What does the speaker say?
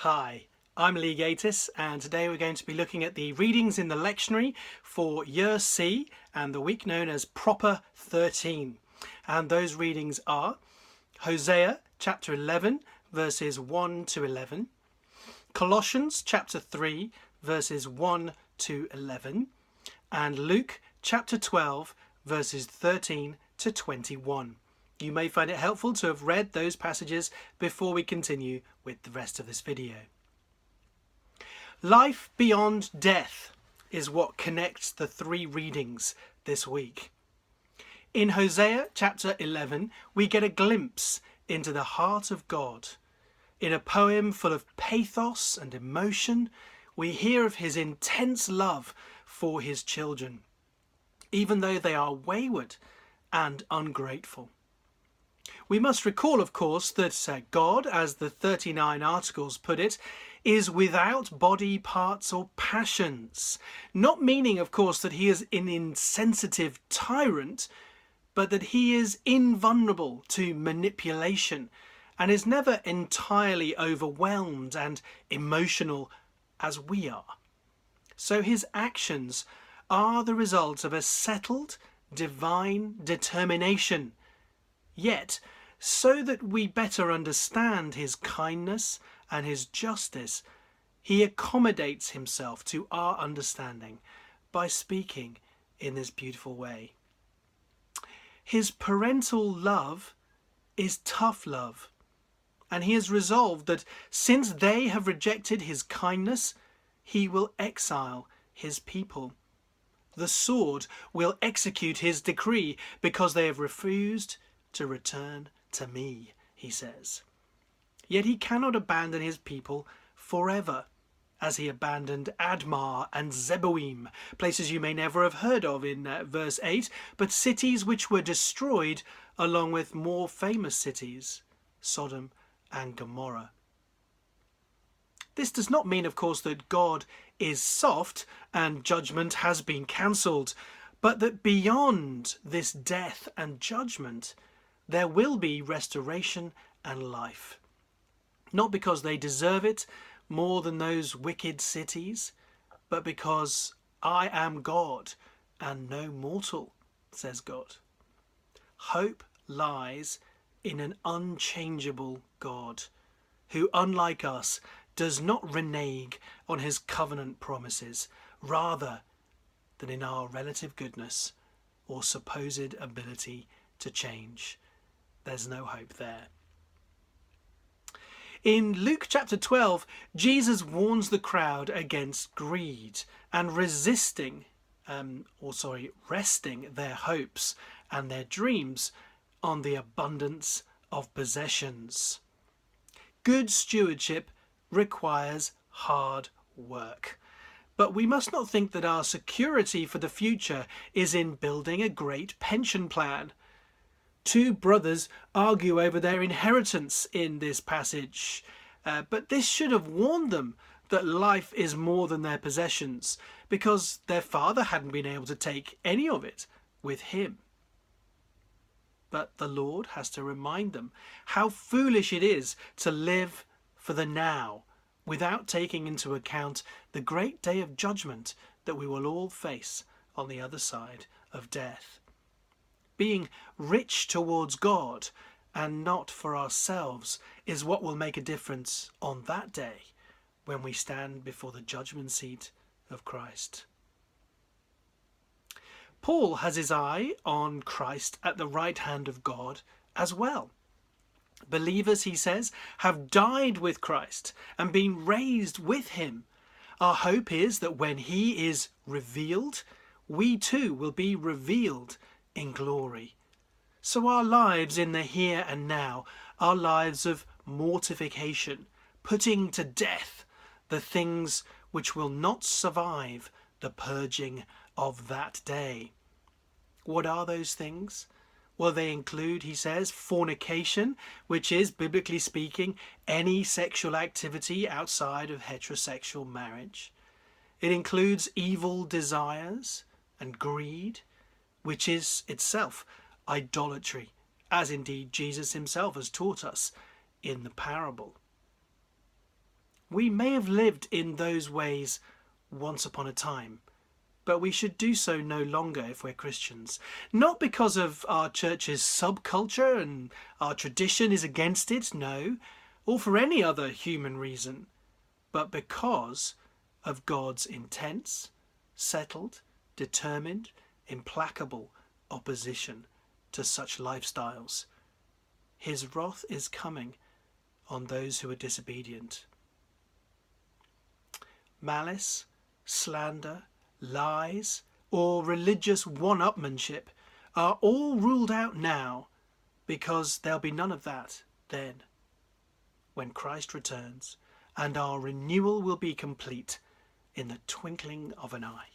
Hi, I'm Gatiss, and today we're going to be looking at the readings in the lectionary for Year C and the week known as Proper 13. And those readings are Hosea chapter 11 verses 1 to 11, Colossians chapter 3 verses 1 to 11, and Luke chapter 12 verses 13 to 21. You may find it helpful to have read those passages before we continue with the rest of this video. Life beyond death is what connects the three readings this week. In Hosea chapter 11, we get a glimpse into the heart of God. In a poem full of pathos and emotion, we hear of his intense love for his children, even though they are wayward and ungrateful. We must recall, of course, that God, as the 39 Articles put it, is without body parts or passions. Not meaning, of course, that he is an insensitive tyrant, but that he is invulnerable to manipulation and is never entirely overwhelmed and emotional as we are. So his actions are the result of a settled divine determination. Yet, so that we better understand his kindness and his justice, he accommodates himself to our understanding by speaking in this beautiful way. His parental love is tough love, and he has resolved that since they have rejected his kindness, he will exile his people. The sword will execute his decree because they have refused to return to me, he says. Yet he cannot abandon his people forever, as he abandoned Admah and Zeboim, places you may never have heard of in verse 8, but cities which were destroyed along with more famous cities, Sodom and Gomorrah. This does not mean, of course, that God is soft and judgment has been cancelled, but that beyond this death and judgment, there will be restoration and life. Not because they deserve it more than those wicked cities, but because I am God and no mortal, says God. Hope lies in an unchangeable God, who, unlike us, does not renege on his covenant promises, rather than in our relative goodness or supposed ability to change. There's no hope there. In Luke chapter 12, Jesus warns the crowd against greed and resting their hopes and their dreams on the abundance of possessions. Good stewardship requires hard work. But we must not think that our security for the future is in building a great pension plan. Two brothers argue over their inheritance in this passage, but this should have warned them that life is more than their possessions, because their father hadn't been able to take any of it with him. But the Lord has to remind them how foolish it is to live for the now without taking into account the great day of judgment that we will all face on the other side of death. Being rich towards God and not for ourselves is what will make a difference on that day when we stand before the judgment seat of Christ. Paul has his eye on Christ at the right hand of God as well. Believers, he says, have died with Christ and been raised with him. Our hope is that when he is revealed, we too will be revealed in glory. So our lives in the here and now are lives of mortification, putting to death the things which will not survive the purging of that day. What are those things? Well, they include, he says, fornication, which is, biblically speaking, any sexual activity outside of heterosexual marriage. It includes evil desires and greed, which is itself idolatry, as indeed Jesus himself has taught us in the parable. We may have lived in those ways once upon a time, but we should do so no longer if we're Christians. Not because of our church's subculture and our tradition is against it, no, or for any other human reason, but because of God's intense, settled, determined, implacable opposition to such lifestyles. His wrath is coming on those who are disobedient. Malice, slander, lies, or religious one-upmanship are all ruled out now, because there'll be none of that then, when Christ returns, and our renewal will be complete in the twinkling of an eye.